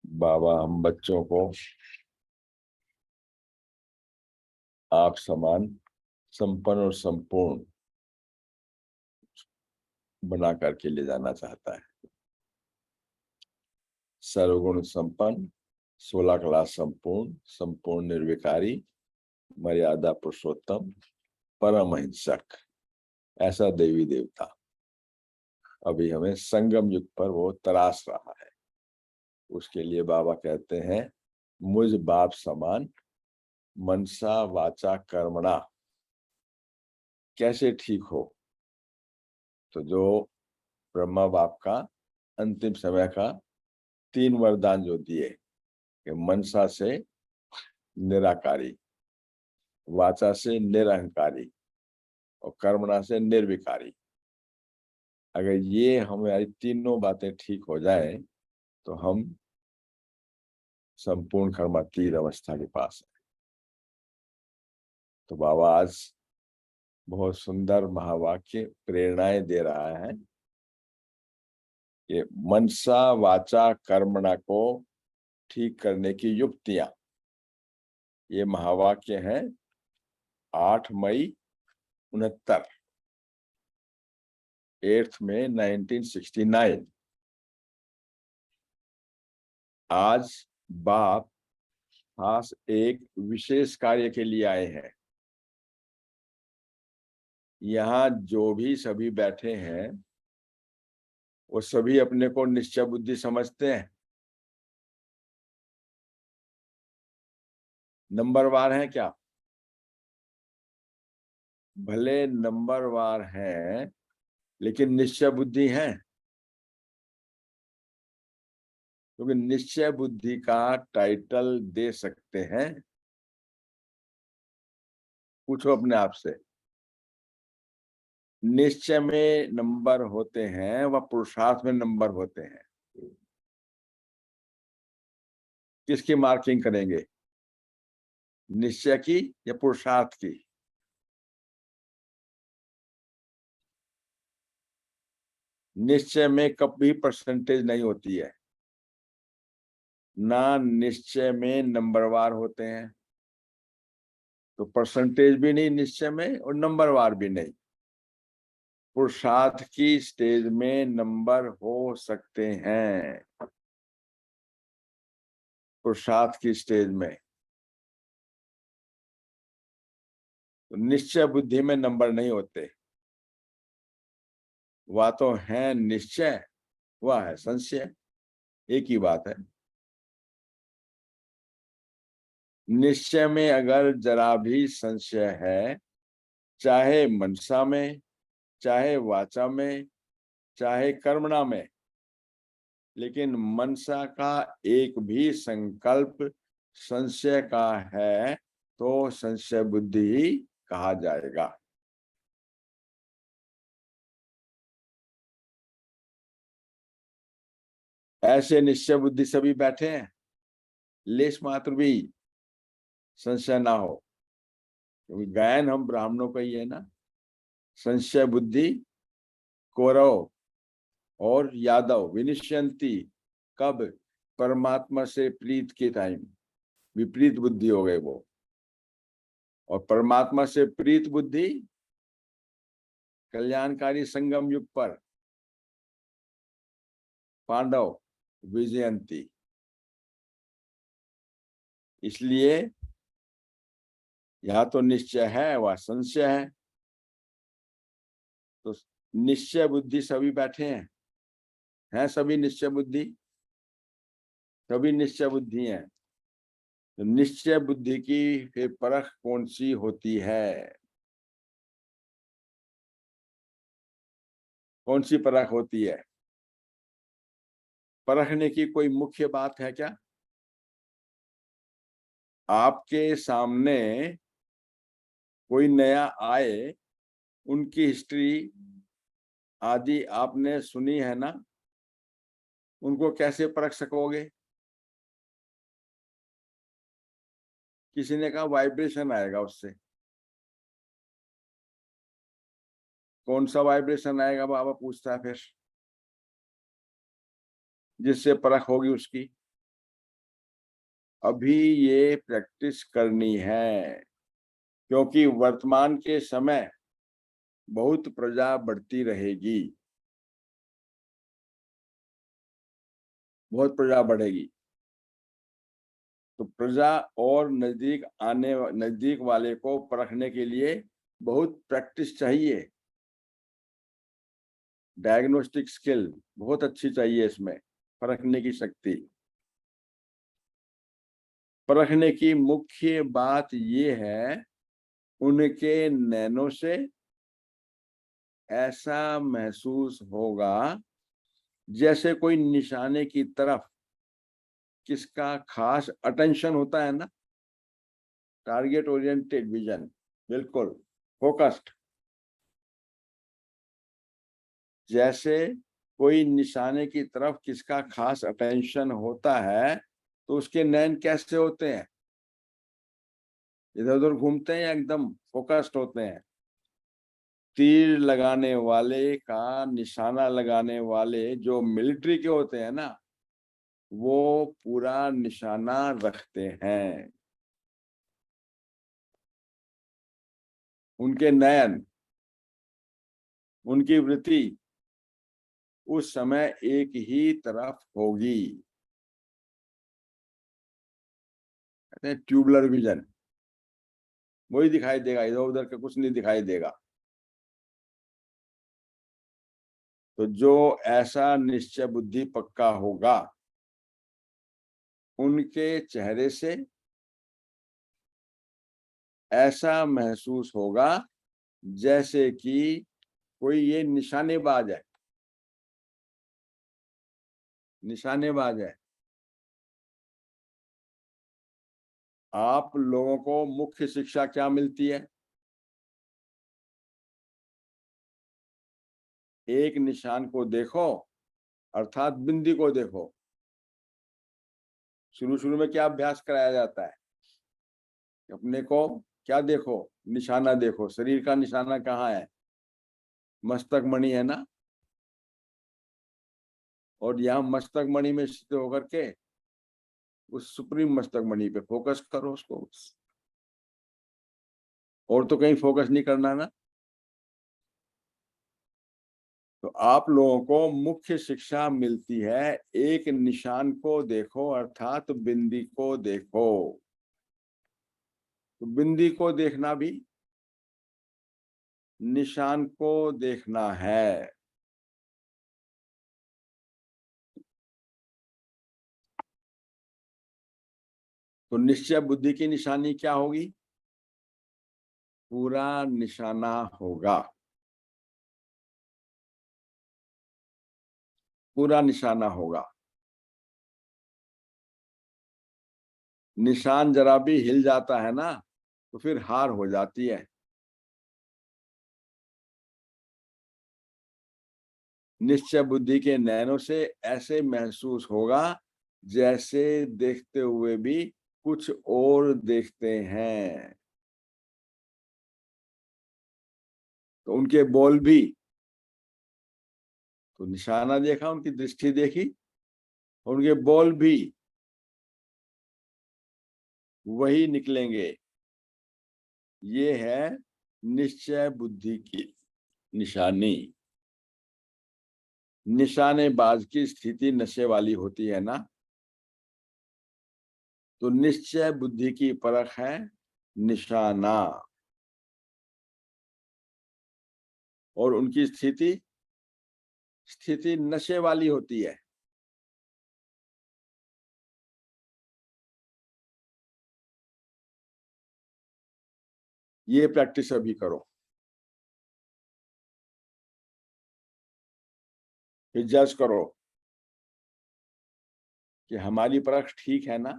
बाबा हम बच्चों को आप समान संपन्न और संपूर्ण बना करके ले जाना चाहता है। सर्वगुण संपन्न, 16 क्लास संपूर्ण, संपूर्ण निर्विकारी, मर्यादा पुरुषोत्तम, परम अहिंसक, ऐसा देवी देवता अभी हमें संगम युग पर वो तराश रहा है। उसके लिए बाबा कहते हैं मुझ बाप समान मनसा वाचा कर्मणा कैसे ठीक हो। तो जो ब्रह्मा बाप का अंतिम समय का 3 वरदान जो दिए कि मनसा से निराकारी, वाचा से निरहंकारी और कर्मणा से निर्विकारी, अगर ये हमारी तीनों बातें ठीक हो जाए तो हम संपूर्ण कर्मातीत अवस्था के पास है। तो बाबा आज बहुत सुंदर महावाक्य प्रेरणाएं दे रहा है कि मनसा वाचा कर्मणा को ठीक करने की युक्तियां। ये महावाक्य हैं 8 मई 69, 8 में 1969। आज बाप खास एक विशेष कार्य के लिए आए हैं। यहाँ जो भी सभी बैठे हैं वो सभी अपने को निश्चय बुद्धि समझते हैं, नंबरवार हैं क्या? भले नंबरवार हैं लेकिन निश्चय बुद्धि हैं, क्योंकि निश्चय बुद्धि का टाइटल दे सकते हैं। पूछो अपने आप से, निश्चय में नंबर होते हैं व पुरुषार्थ में नंबर होते हैं, किसकी मार्किंग करेंगे, निश्चय की या पुरुषार्थ की? निश्चय में कभी परसेंटेज नहीं होती है, ना निश्चय में नंबरवार होते हैं, तो परसेंटेज भी नहीं निश्चय में और नंबरवार भी नहीं। पुरुषार्थ की स्टेज में नंबर हो सकते हैं, पुरुषार्थ की स्टेज में। तो निश्चय बुद्धि में नंबर नहीं होते, वह तो है निश्चय, वह है संशय, एक ही बात है। निश्चय में अगर जरा भी संशय है, चाहे मनसा में, चाहे वाचा में, चाहे कर्मणा में, लेकिन मनसा का एक भी संकल्प संशय का है तो संशय बुद्धि ही कहा जाएगा। ऐसे निश्चय बुद्धि सभी बैठे हैं, लेश मात्र भी संशय ना हो, क्योंकि गायन हम ब्राह्मणों का ही है ना। संशय बुद्धि कौरव और यादव विनिश्यंती कब? परमात्मा से प्रीत के टाइम विपरीत बुद्धि हो गए वो, और परमात्मा से प्रीत बुद्धि कल्याणकारी संगम युग पर पांडव विजयंती। इसलिए यह तो निश्चय है वह संशय है। तो निश्चय बुद्धि सभी बैठे हैं सभी निश्चय बुद्धि, सभी निश्चय बुद्धि हैं। तो निश्चय बुद्धि की फिर परख कौन सी होती है? कौन सी परख होती है? परखने की कोई मुख्य बात है क्या? आपके सामने कोई नया आए, उनकी हिस्ट्री आदि आपने सुनी है ना, उनको कैसे परख सकोगे? किसी ने कहा वाइब्रेशन आएगा उससे। कौन सा वाइब्रेशन आएगा बाबा पूछता है फिर, जिससे परख होगी उसकी। अभी ये प्रैक्टिस करनी है, क्योंकि वर्तमान के समय बहुत प्रजा बढ़ती रहेगी, बहुत प्रजा बढ़ेगी। तो प्रजा और नजदीक वाले को परखने के लिए बहुत प्रैक्टिस चाहिए। डायग्नोस्टिक स्किल बहुत अच्छी चाहिए इसमें, परखने की शक्ति। परखने की मुख्य बात ये है, उनके नैनों से ऐसा महसूस होगा जैसे कोई निशाने की तरफ किसका खास अटेंशन होता है ना, टारगेट ओरिएंटेड विजन, बिल्कुल फोकस्ड। जैसे कोई निशाने की तरफ किसका खास अटेंशन होता है, तो उसके नैन कैसे होते हैं, इधर उधर घूमते हैं या एकदम फोकस्ड होते हैं। तीर लगाने वाले का, निशाना लगाने वाले जो मिलिट्री के होते हैं ना, वो पूरा निशाना रखते हैं। उनके नयन, उनकी वृत्ति उस समय एक ही तरफ होगी, कहते हैं ट्यूबुलर विजन। वही दिखाई देगा, इधर उधर का कुछ नहीं दिखाई देगा। तो जो ऐसा निश्चय बुद्धि पक्का होगा, उनके चेहरे से ऐसा महसूस होगा जैसे कि कोई ये निशानेबाज है, निशानेबाज है। आप लोगों को मुख्य शिक्षा क्या मिलती है? एक निशान को देखो, अर्थात बिंदी को देखो। शुरू शुरू में क्या अभ्यास कराया जाता है? अपने को क्या देखो? निशाना देखो। शरीर का निशाना कहाँ है? मस्तक मणि है ना। और यहाँ मस्तक मणि में स्थित होकर के उस सुप्रीम मस्तक मणि पे फोकस करो उसको, और तो कहीं फोकस नहीं करना ना। तो आप लोगों को मुख्य शिक्षा मिलती है, एक निशान को देखो, अर्थात बिंदी को देखो। तो बिंदी को देखना भी निशान को देखना है। तो निश्चय बुद्धि की निशानी क्या होगी? पूरा निशाना होगा, पूरा निशाना होगा। निशान जरा भी हिल जाता है ना, तो फिर हार हो जाती है। निश्चय बुद्धि के नैनों से ऐसे महसूस होगा जैसे देखते हुए भी कुछ और देखते हैं। तो उनके बोल भी, तो निशाना देखा, उनकी दृष्टि देखी, और उनके बोल भी वही निकलेंगे। ये है निश्चय बुद्धि की निशानी। निशानेबाज की स्थिति नशे वाली होती है ना। तो निश्चय बुद्धि की परख है निशाना, और उनकी स्थिति स्थिति नशे वाली होती है। ये प्रैक्टिस अभी करो, फिर जज करो कि हमारी परख ठीक है ना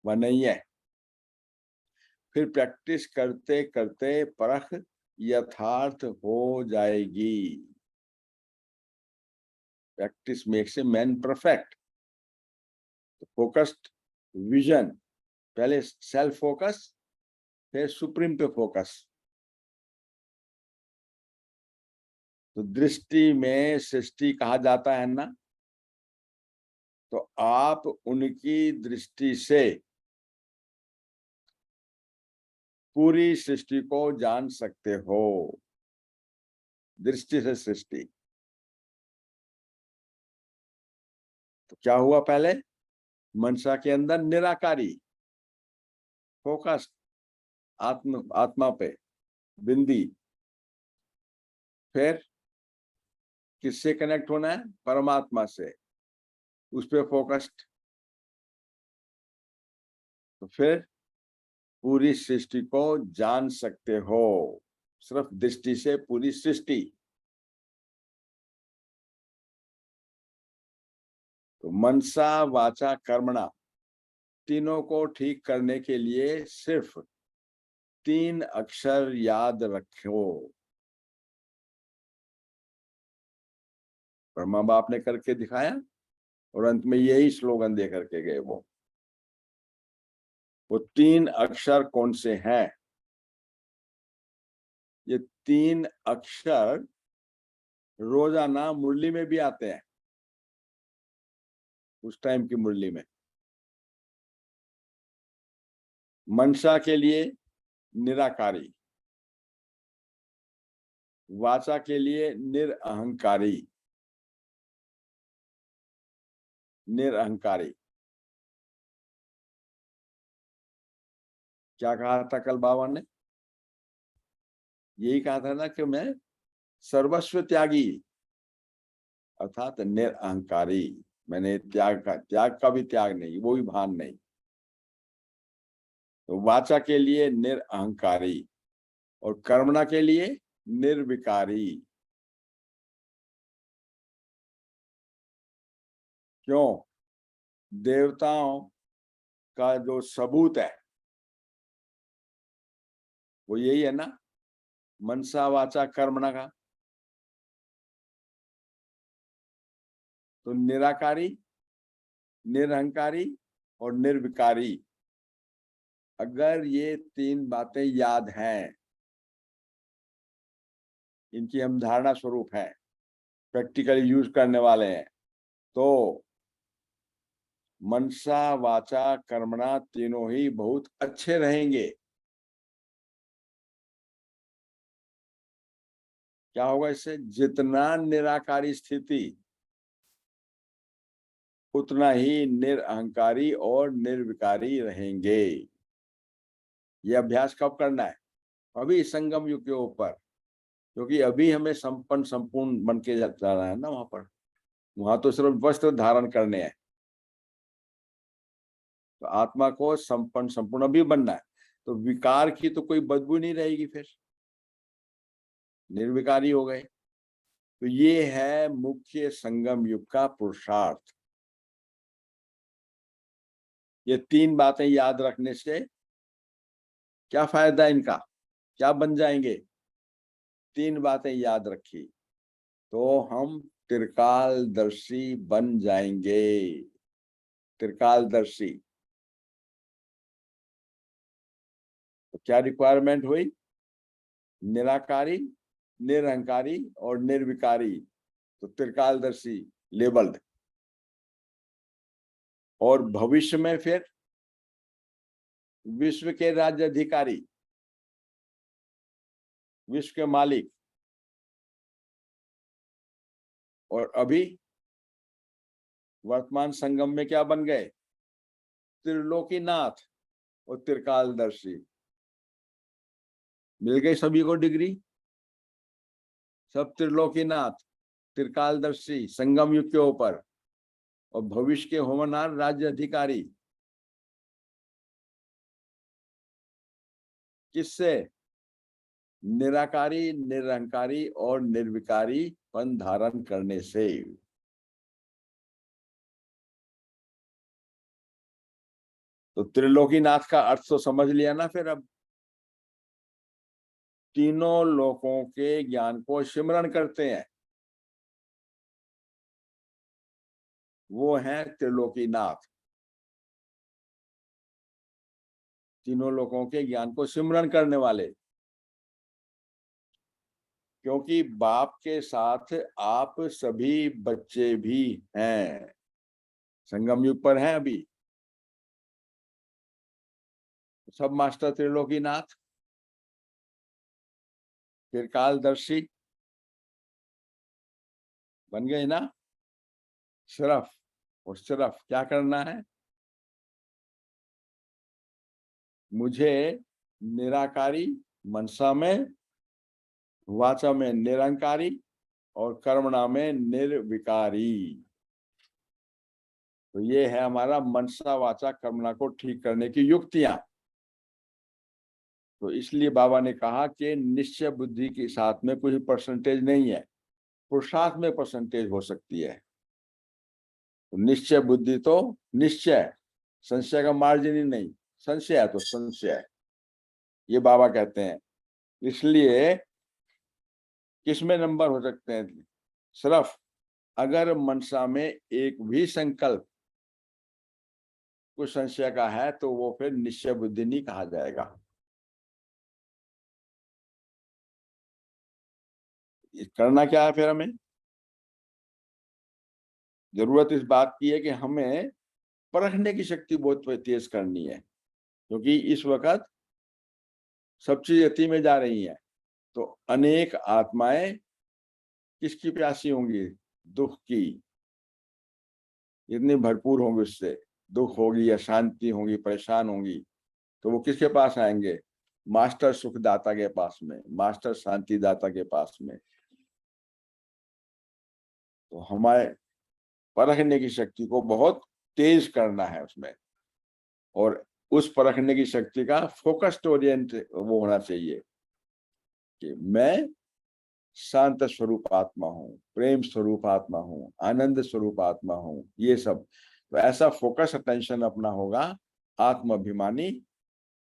व नहीं है। फिर प्रैक्टिस करते करते परख यथार्थ हो जाएगी। Practice makes a man perfect. Focused vision, पहले सेल्फ फोकस, फिर सुप्रीम पे फोकस। तो दृष्टि में सृष्टि कहा जाता है ना, तो आप उनकी दृष्टि से पूरी सृष्टि को जान सकते हो। दृष्टि से सृष्टि। तो क्या हुआ पहले? मनसा के अंदर निराकारी, फोकस, आत्मा पे बिंदी। फिर किससे कनेक्ट होना है? परमात्मा से, उस पे फोकस्ड। तो फिर पूरी सृष्टि को जान सकते हो, सिर्फ दृष्टि से पूरी सृष्टि। तो मनसा वाचा कर्मणा, तीनों को ठीक करने के लिए सिर्फ 3 अक्षर याद रखो। ब्रह्मा बाप ने करके दिखाया और अंत में यही स्लोगन दे करके गए। वो 3 अक्षर कौन से हैं? ये 3 अक्षर रोजाना मुरली में भी आते हैं, उस टाइम की मुरली में। मनसा के लिए निराकारी, वाचा के लिए निरअहंकारी। निरअहंकारी क्या कहा था कल बाबा ने? यही कहा था ना कि मैं सर्वस्व त्यागी, अर्थात निरअहंकारी। मैंने त्याग का भी त्याग नहीं, वो भी भान नहीं। तो वाचा के लिए निरअहंकारी और कर्मणा के लिए निर्विकारी। क्यों? देवताओं का जो सबूत है वो यही है ना, मनसा वाचा कर्मणा का। तो निराकारी, निरहंकारी और निर्विकारी, अगर ये 3 बातें याद हैं, इनकी हम धारणा स्वरूप है, प्रैक्टिकली यूज करने वाले हैं, तो मनसा वाचा कर्मणा तीनों ही बहुत अच्छे रहेंगे। क्या होगा इससे? जितना निराकारी स्थिति, उतना ही निरअहंकारी और निर्विकारी रहेंगे। ये अभ्यास कब करना है? अभी संगम युग के ऊपर, क्योंकि अभी हमें संपन्न संपूर्ण बन के जाना है ना वहां पर। वहां तो सिर्फ वस्त्र धारण करने हैं, तो आत्मा को संपन्न संपूर्ण अभी बनना है। तो विकार की तो कोई बदबू नहीं रहेगी, फिर निर्विकारी हो गए। तो ये है मुख्य संगम युग का पुरुषार्थ। ये 3 बातें याद रखने से क्या फायदा इनका? क्या बन जाएंगे? 3 बातें याद रखी तो हम त्रिकालदर्शी बन जाएंगे। त्रिकालदर्शी। तो क्या रिक्वायरमेंट हुई? निराकारी, निरहंकारी और निर्विकारी। तो त्रिकालदर्शी लेबल्ड। और भविष्य में फिर विश्व के राज्य अधिकारी, विश्व के मालिक। और अभी वर्तमान संगम में क्या बन गए? त्रिलोकीनाथ और त्रिकालदर्शी। मिल गई सभी को डिग्री। सब त्रिलोकीनाथ, त्रिकालदर्शी, संगम युग के ऊपर, और भविष्य के होमनार राज्य अधिकारी। किससे? निराकारी, निरहंकारी और निर्विकारी पन धारण करने से। तो त्रिलोकीनाथ का अर्थ तो समझ लिया ना फिर अब? तीनों लोकों के ज्ञान को सिमरण करते हैं, वो है त्रिलोकीनाथ। तीनों लोगों के ज्ञान को सिमरन करने वाले, क्योंकि बाप के साथ आप सभी बच्चे भी हैं। संगम युग पर हैं अभी सब मास्टर त्रिलोकीनाथ, फिर कालदर्शी बन गए ना। सिर्फ और सिर्फ क्या करना है, मुझे निराकारी मनसा में, वाचा में निरंकारी और कर्मणा में निर्विकारी। तो ये है हमारा मनसा वाचा कर्मणा को ठीक करने की युक्तियां। तो इसलिए बाबा ने कहा कि निश्चय बुद्धि के साथ में कोई परसेंटेज नहीं है, पुरुषार्थ में परसेंटेज हो सकती है। तो निश्चय बुद्धि तो निश्चय, संशय का मार्जिन ही नहीं, संशय है तो संशय है, ये बाबा कहते हैं। इसलिए किसमें नंबर हो सकते हैं, सिर्फ अगर मनसा में एक भी संकल्प कुछ संशय का है तो वो फिर निश्चय बुद्धि नहीं कहा जाएगा। करना क्या है फिर, हमें जरूरत इस बात की है कि हमें परखने की शक्ति बहुत तेज करनी है, क्योंकि इस वक्त सब चीज अति में जा रही हैं। तो अनेक आत्माएं किसकी प्यासी होंगी, दुख की, इतनी भरपूर होंगी, उससे दुख होगी या शांति होगी, परेशान होंगी, तो वो किसके पास आएंगे, मास्टर सुखदाता के पास में, मास्टर शांतिदाता के पास में। तो हमारे परखने की शक्ति को बहुत तेज करना है उसमें, और उस परखने की शक्ति का फोकस्ड ओरिएंट वो होना चाहिए कि मैं शांत स्वरूप आत्मा हूँ, प्रेम स्वरूप आत्मा हूँ, आनंद स्वरूप आत्मा हूँ, ये सब। तो ऐसा फोकस अटेंशन अपना होगा, आत्माभिमानी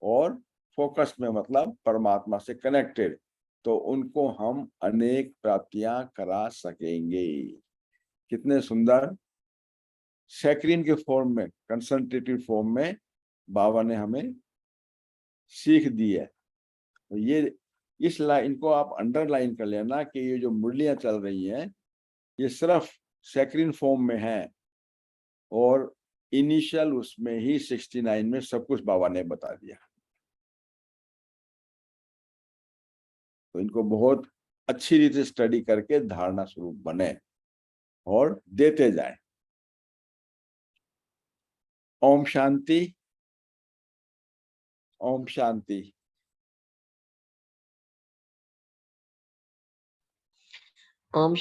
और फोकस में मतलब परमात्मा से कनेक्टेड, तो उनको हम अनेक प्राप्तियां करा सकेंगे। कितने सुंदर सैक्रिन के फॉर्म में, कंसंट्रेटिव फॉर्म में बाबा ने हमें सीख दी है। तो ये इस लाइन को आप अंडरलाइन कर लेना कि ये जो मुरलियां चल रही हैं ये सिर्फ सैक्रिन फॉर्म में है, और इनिशियल उसमें ही 69 में सब कुछ बाबा ने बता दिया। तो इनको बहुत अच्छी रीति स्टडी करके धारणा स्वरूप बने और देते जाएं। ओम शांति, ओम शांति। ओम